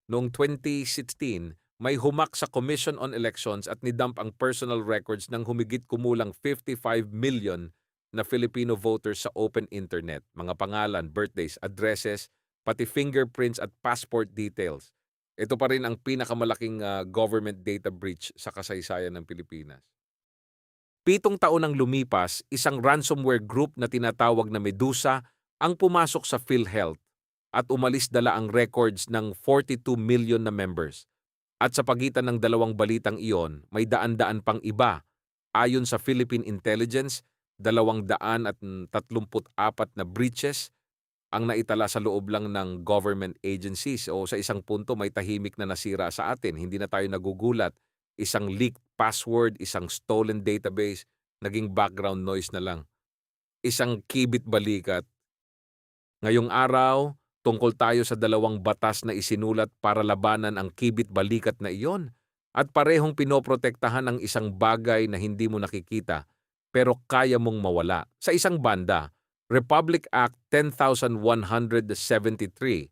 Noong 2016, may humak sa Commission on Elections at nidump ang personal records ng humigit kumulang 55 million na Filipino voters sa open internet, mga pangalan, birthdays, addresses, pati fingerprints at passport details. Ito pa rin ang pinakamalaking government data breach sa kasaysayan ng Pilipinas. 7 taon nang lumipas, isang ransomware group na tinatawag na Medusa ang pumasok sa PhilHealth at umalis dala ang records ng 42 million na members. At sa pagitan ng dalawang balitang iyon, may daan-daan pang iba. Ayon sa Philippine Intelligence, 234 na breaches ang naitala sa loob lang ng government agencies. O sa isang punto may tahimik na nasira sa atin, hindi na tayo nagugulat. Isang leaked password, isang stolen database, naging background noise na lang. Isang kibit balikat. Ngayong araw, tungkol tayo sa dalawang batas na isinulat para labanan ang kibit balikat na iyon at parehong pinoprotektahan ang isang bagay na hindi mo nakikita pero kaya mong mawala. Sa isang banda, Republic Act 10,173,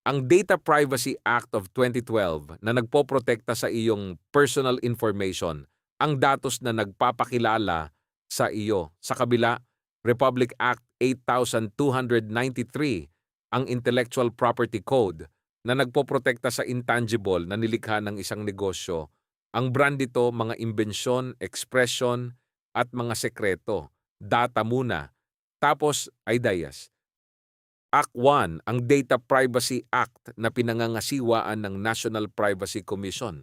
ang Data Privacy Act of 2012 na nagpoprotekta sa iyong personal information, ang datos na nagpapakilala sa iyo. Sa kabila, Republic Act 8,293, ang Intellectual Property Code na nagpoprotekta sa intangible na nilikha ng isang negosyo. Ang brand dito, mga imbensyon, ekspresyon, at mga sekreto. Data muna. Tapos, ideas. Act 1, ang Data Privacy Act na pinangangasiwaan ng National Privacy Commission.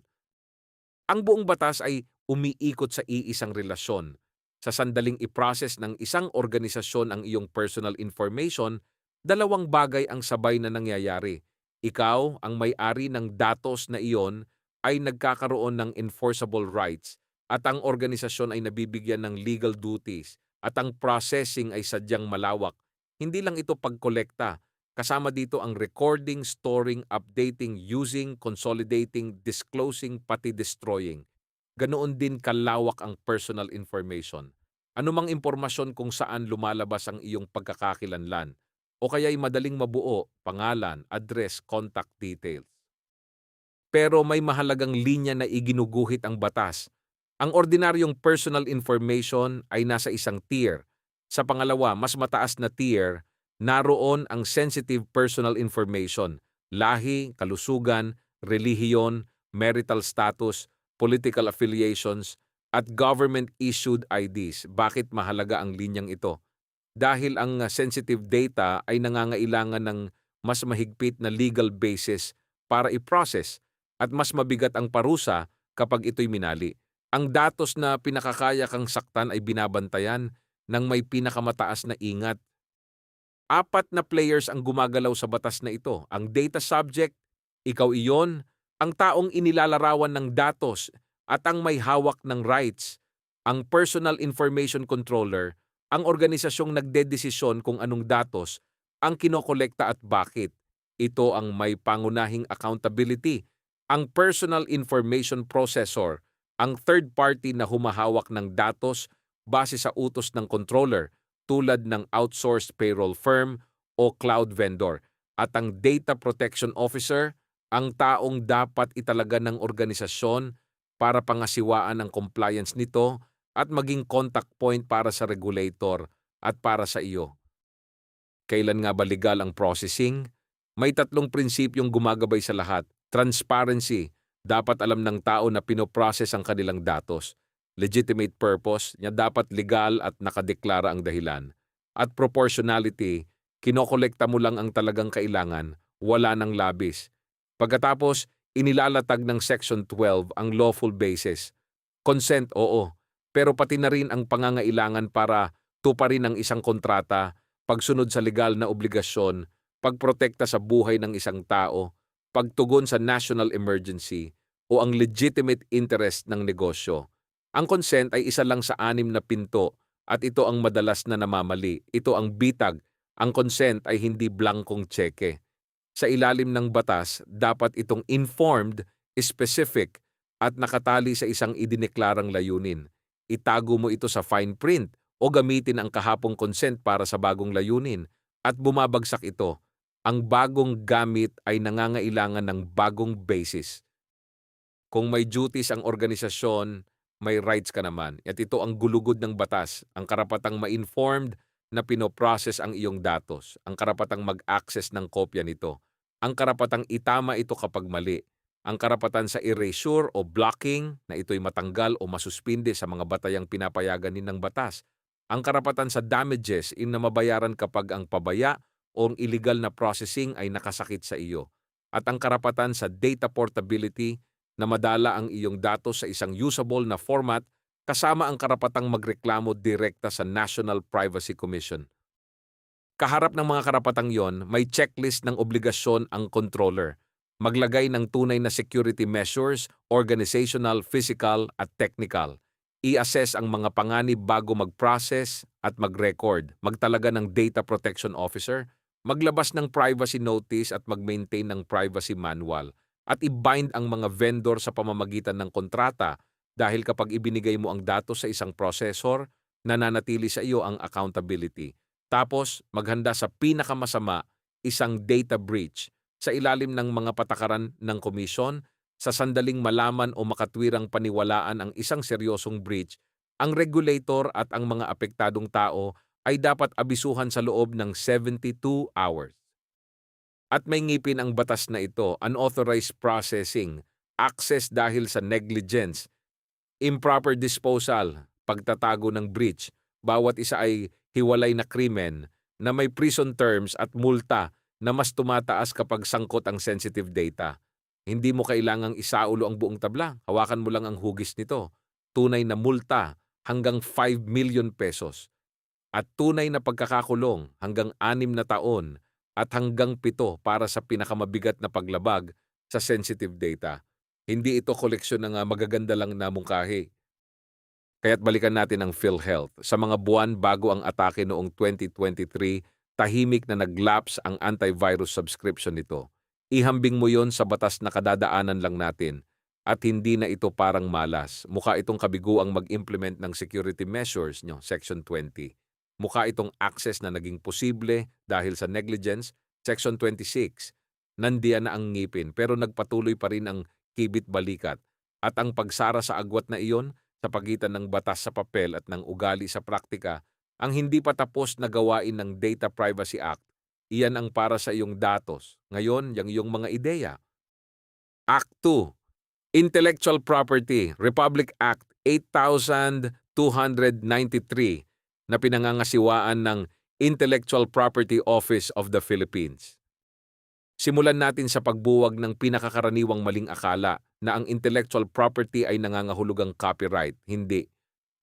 Ang buong batas ay umiikot sa iisang relasyon. Sa sandaling i-process ng isang organisasyon ang iyong personal information, dalawang bagay ang sabay na nangyayari. Ikaw, ang may-ari ng datos na iyon, ay nagkakaroon ng enforceable rights at ang organisasyon ay nabibigyan ng legal duties at ang processing ay sadyang malawak. Hindi lang ito pagkolekta. Kasama dito ang recording, storing, updating, using, consolidating, disclosing, pati destroying. Ganoon din kalawak ang personal information. Anumang impormasyon kung saan lumalabas ang iyong pagkakakilanlan o kaya'y madaling mabuo, pangalan, address, contact details. Pero may mahalagang linya na iginuguhit ang batas. Ang ordinaryong personal information ay nasa isang tier. Sa pangalawa, mas mataas na tier, naroon ang sensitive personal information, lahi, kalusugan, relihiyon, marital status, political affiliations, at government-issued IDs. Bakit mahalaga ang linyang ito? Dahil ang sensitive data ay nangangailangan ng mas mahigpit na legal basis para i-process at mas mabigat ang parusa kapag ito'y minali. Ang datos na pinakakaya kang saktan ay binabantayan ng may pinakamataas na ingat. 4 na players ang gumagalaw sa batas na ito. Ang data subject, ikaw iyon, ang taong inilalarawan ng datos at ang may hawak ng rights. Ang personal information controller, ang organisasyong nagdedesisyon kung anong datos ang kinokolekta at bakit. Ito ang may pangunahing accountability. Ang personal information processor, ang third party na humahawak ng datos base sa utos ng controller tulad ng outsourced payroll firm o cloud vendor. At ang data protection officer, ang taong dapat italaga ng organisasyon para pangasiwaan ang compliance nito at maging contact point para sa regulator at para sa iyo. Kailan nga ba legal ang processing? May 3 prinsipyong gumagabay sa lahat. Transparency, dapat alam ng tao na pinoprocess ang kanilang datos. Legitimate purpose, niya dapat legal at nakadeklara ang dahilan. At proportionality, kinokolekta mo lang ang talagang kailangan, wala ng labis. Pagkatapos, inilalatag ng Section 12 ang lawful basis. Consent, oo, pero pati na rin ang pangangailangan para tuparin ang isang kontrata, pagsunod sa legal na obligasyon, pagprotekta sa buhay ng isang tao, pagtugon sa national emergency, o ang legitimate interest ng negosyo. Ang consent ay isa lang sa 6 na pinto at ito ang madalas na namamali. Ito ang bitag. Ang consent ay hindi blankong tseke. Sa ilalim ng batas, dapat itong informed, specific, at nakatali sa isang idineklarang layunin. Itago mo ito sa fine print o gamitin ang kahapong consent para sa bagong layunin at bumabagsak ito. Ang bagong gamit ay nangangailangan ng bagong basis. Kung may duties ang organisasyon, may rights ka naman. At ito ang gulugod ng batas, ang karapatang ma-informed na pinoprocess ang iyong datos, ang karapatang mag-access ng kopya nito, ang karapatang itama ito kapag mali, ang karapatan sa erasure o blocking na ito'y matanggal o masuspinde sa mga batayang pinapayagan din ng batas, ang karapatan sa damages na mabayaran kapag ang pabaya o ang illegal na processing ay nakasakit sa iyo, at ang karapatan sa data portability na madala ang iyong datos sa isang usable na format kasama ang karapatang magreklamo direkta sa National Privacy Commission. Kaharap ng mga karapatang yon, may checklist ng obligasyon ang controller. Maglagay ng tunay na security measures, organizational, physical at technical. I-assess ang mga panganib bago mag-process at mag-record. Magtalaga ng data protection officer, maglabas ng privacy notice at mag-maintain ng privacy manual. At i-bind ang mga vendor sa pamamagitan ng kontrata dahil kapag ibinigay mo ang datos sa isang processor, nananatili sa iyo ang accountability. Tapos, maghanda sa pinakamasama, isang data breach sa ilalim ng mga patakaran ng komisyon, sa sandaling malaman o makatwirang paniwalaan ang isang seryosong breach, ang regulator at ang mga apektadong tao ay dapat abisuhan sa loob ng 72 hours. At may ngipin ang batas na ito, unauthorized processing, access dahil sa negligence, improper disposal, pagtatago ng breach. Bawat isa ay hiwalay na krimen na may prison terms at multa na mas tumataas kapag sangkot ang sensitive data. Hindi mo kailangang isaulo ang buong tabla, hawakan mo lang ang hugis nito. Tunay na multa hanggang 5 million pesos at tunay na pagkakakulong hanggang 6 na taon at hanggang 7 para sa pinakamabigat na paglabag sa sensitive data. Hindi ito koleksyon ng magaganda lang na mungkahi. Kaya't balikan natin ang PhilHealth. Sa mga buwan bago ang atake noong 2023, tahimik na nag-lapse ang antivirus subscription nito. Ihambing mo yon sa batas na kadadaanan lang natin. At hindi na ito parang malas. Mukha itong kabiguang mag-implement ng security measures nyo, Section 20. Mukha itong access na naging posible dahil sa negligence, Section 26. Nandiyan na ang ngipin pero nagpatuloy pa rin ang kibit-balikat. At ang pagsara sa agwat na iyon sa pagitan ng batas sa papel at ng ugali sa praktika, ang hindi pa tapos na gawain ng Data Privacy Act, iyan ang para sa iyong datos. Ngayon, yung iyong mga ideya. Act 2. Intellectual Property, Republic Act 8293 na pinangangasiwaan ng Intellectual Property Office of the Philippines. Simulan natin sa pagbuwag ng pinakakaraniwang maling akala na ang intellectual property ay nangangahulugang copyright. Hindi.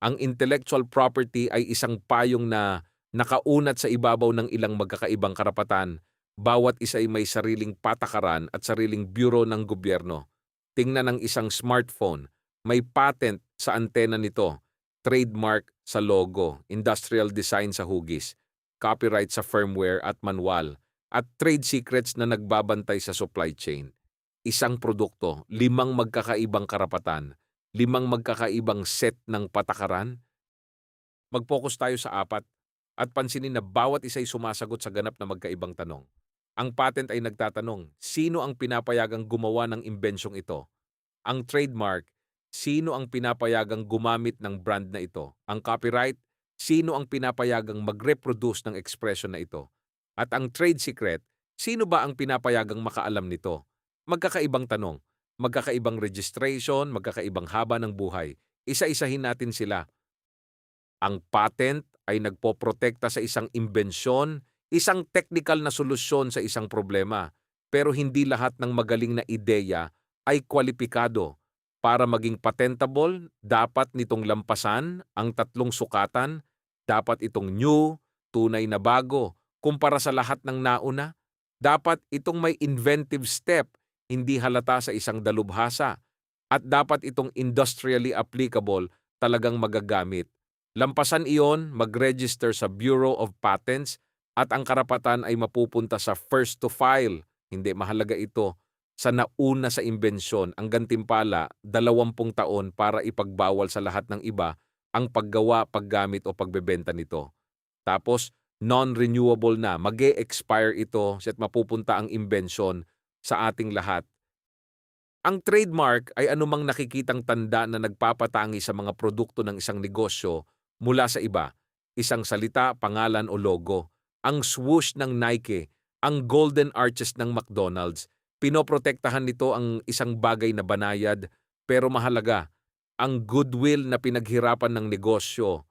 Ang intellectual property ay isang payong na nakaunat sa ibabaw ng ilang magkakaibang karapatan. Bawat isa ay may sariling patakaran at sariling bureau ng gobyerno. Tingnan ang isang smartphone. May patent sa antena nito, trademark sa logo, industrial design sa hugis, copyright sa firmware at manual, at trade secrets na nagbabantay sa supply chain. Isang produkto, 5 magkakaibang karapatan, 5 magkakaibang set ng patakaran. Mag-focus tayo sa 4 at pansinin na bawat isa ay sumasagot sa ganap na magkaibang tanong. Ang patent ay nagtatanong, sino ang pinapayagang gumawa ng imbensyong ito? Ang trademark, sino ang pinapayagang gumamit ng brand na ito? Ang copyright, sino ang pinapayagang mag-reproduce ng expression na ito? At ang trade secret, sino ba ang pinapayagang makaalam nito? Magkakaibang tanong, magkakaibang registration, magkakaibang haba ng buhay. Isa-isahin natin sila. Ang patent ay nagpoprotekta sa isang imbensyon, isang technical na solusyon sa isang problema. Pero hindi lahat ng magaling na ideya ay kwalipikado. Para maging patentable, dapat nitong lampasan ang 3 sukatan, dapat itong new, tunay na bago, kumpara sa lahat ng nauna, dapat itong may inventive step, hindi halata sa isang dalubhasa, at dapat itong industrially applicable, talagang magagamit. Lampasan iyon, mag-register sa Bureau of Patents at ang karapatan ay mapupunta sa first to file. Hindi mahalaga ito sa nauna sa imbensyon. Ang gantimpala, 20 taon para ipagbawal sa lahat ng iba ang paggawa, paggamit o pagbebenta nito. Tapos, non-renewable na, mag-e-expire ito at mapupunta ang imbensyon sa ating lahat. Ang trademark ay anumang nakikitang tanda na nagpapatangi sa mga produkto ng isang negosyo mula sa iba, isang salita, pangalan o logo. Ang swoosh ng Nike, ang golden arches ng McDonald's, pinoprotektahan nito ang isang bagay na banayad pero mahalaga, ang goodwill na pinaghirapan ng negosyo.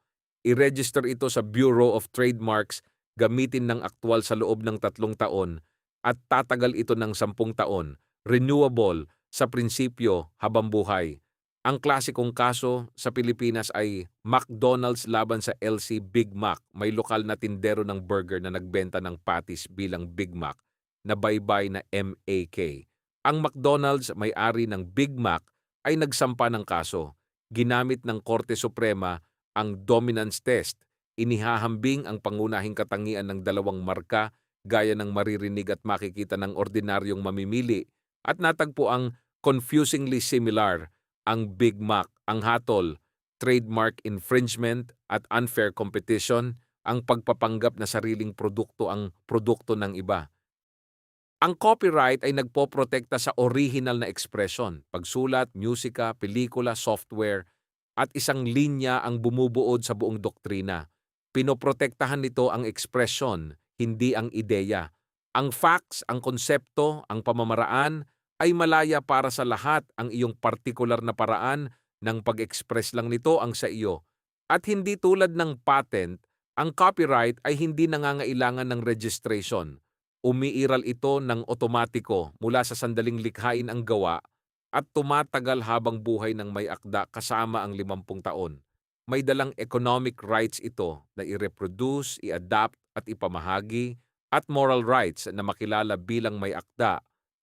I-register ito sa Bureau of Trademarks, gamitin ng aktwal sa loob ng 3 taon at tatagal ito ng 10 taon. Renewable sa prinsipyo habang buhay. Ang klasikong kaso sa Pilipinas ay McDonald's laban sa LC Big Mac. May lokal na tindero ng burger na nagbenta ng patties bilang Big Mac na baybay na MAK. Ang McDonald's, may-ari ng Big Mac, ay nagsampa ng kaso. Ginamit ng Korte Suprema ang dominance test. Inihahambing ang pangunahing katangian ng dalawang marka gaya ng maririnig at makikita ng ordinaryong mamimili at natagpo ang confusingly similar ang Big Mac, ang hatol, trademark infringement at unfair competition, ang pagpapanggap na sariling produkto ang produkto ng iba. Ang copyright ay nagpoprotekta sa original na ekspresyon, pagsulat, musika, pelikula, software, at isang linya ang bumubuod sa buong doktrina. Pinoprotektahan nito ang ekspresyon, hindi ang ideya. Ang facts, ang konsepto, ang pamamaraan ay malaya para sa lahat. Ang iyong partikular na paraan ng pag-express lang nito ang sa iyo. At hindi tulad ng patent, ang copyright ay hindi nangangailangan ng registration. Umiiral ito ng otomatiko mula sa sandaling likhain ang gawa at tumatagal habang buhay ng may akda kasama ang 50 taon. May dalang economic rights ito na i-reproduce, i-adapt at ipamahagi at moral rights na makilala bilang may akda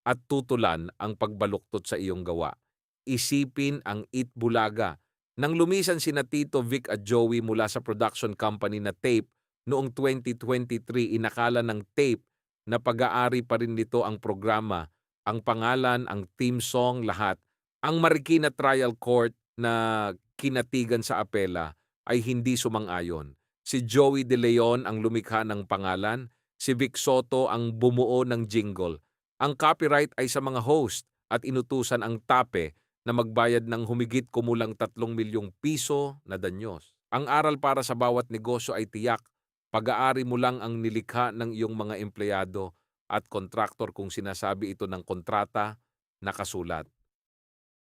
at tutulan ang pagbaluktot sa iyong gawa. Isipin ang Itbulaga. Nang lumisan sina Tito Vic at Joey mula sa production company na Tape noong 2023, inakala ng Tape na pag-aari pa rin nito ang programa, ang pangalan, ang theme song, lahat. Ang Marikina Trial Court na kinatigan sa apela ay hindi sumang-ayon. Si Joey De Leon ang lumikha ng pangalan, si Vic Soto ang bumuo ng jingle. Ang copyright ay sa mga host at inutusan ang TAPE na magbayad ng humigit kumulang 3 milyong piso na danyos. Ang aral para sa bawat negosyo ay tiyak, pag-aari mo lang ang nilikha ng iyong mga empleyado at kontraktor kung sinasabi ito ng kontrata, nakasulat.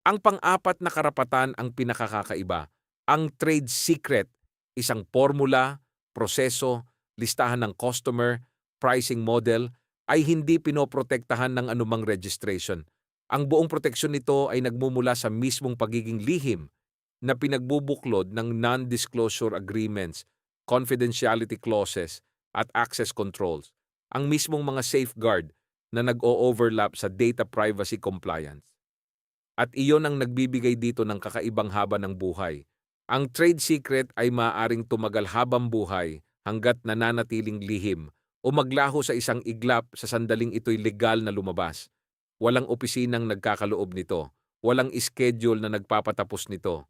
Ang pang-apat na karapatan ang pinakakakaiba, ang trade secret, isang formula, proseso, listahan ng customer, pricing model, ay hindi pinoprotektahan ng anumang registration. Ang buong proteksyon nito ay nagmumula sa mismong pagiging lihim na pinagbubuklod ng non-disclosure agreements, confidentiality clauses, at access controls, ang mismong mga safeguard na nag-o-overlap sa data privacy compliance. At iyon ang nagbibigay dito ng kakaibang haba ng buhay. Ang trade secret ay maaaring tumagal habang buhay hanggat nananatiling lihim o maglaho sa isang iglap sa sandaling ito'y legal na lumabas. Walang opisinang nagkakaloob nito. Walang schedule na nagpapatapos nito.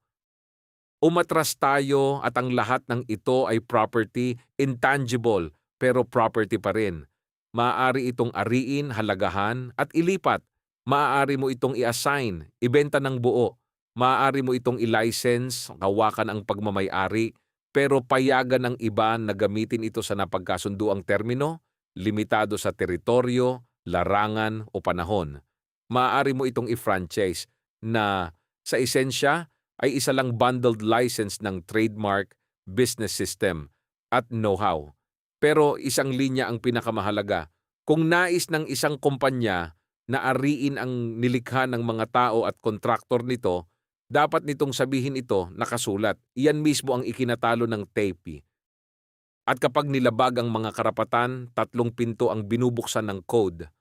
Umatras tayo at ang lahat ng ito ay property, intangible, pero property pa rin. Maaari itong ariin, halagahan, at ilipat. Maaari mo itong i-assign, ibenta ng buo. Maaari mo itong i-license, hawakan ang pagmamay-ari, pero payagan ng iba na gamitin ito sa napagkasunduang termino, limitado sa teritoryo, larangan o panahon. Maaari mo itong i-franchise na sa esensya ay isa lang bundled license ng trademark, business system at know-how. Pero isang linya ang pinakamahalaga. Kung nais ng isang kumpanya na ariin ang nilikha ng mga tao at kontraktor nito, dapat nitong sabihin ito nakasulat. Iyan mismo ang ikinatalo ng TAPE. At kapag nilabag ang mga karapatan, 3 pinto ang binubuksan ng code.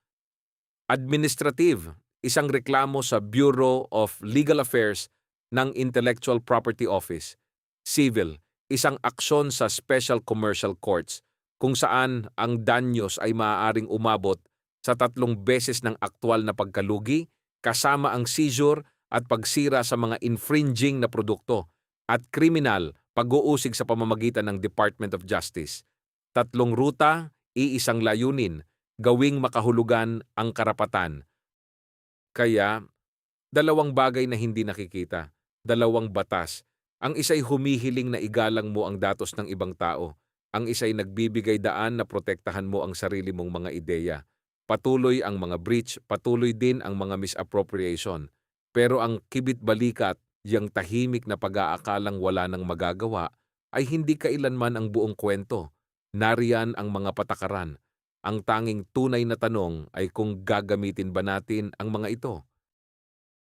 Administrative, isang reklamo sa Bureau of Legal Affairs ng Intellectual Property Office. Civil, isang aksyon sa Special Commercial Courts kung saan ang danyos ay maaaring umabot sa 3 beses ng aktwal na pagkalugi kasama ang seizure at pagsira sa mga infringing na produkto at kriminal pag-uusig sa pamamagitan ng Department of Justice. Tatlong ruta, iisang layunin, gawing makahulugan ang karapatan. Kaya, dalawang bagay na hindi nakikita, dalawang batas. Ang isa'y humihiling na igalang mo ang datos ng ibang tao. Ang isa'y nagbibigay daan na protektahan mo ang sarili mong mga ideya. Patuloy ang mga breach, patuloy din ang mga misappropriation. Pero ang kibit-balikat, yang tahimik na pag-aakalang wala nang magagawa, ay hindi kailanman ang buong kwento. Nariyan ang mga patakaran. Ang tanging tunay na tanong ay kung gagamitin ba natin ang mga ito.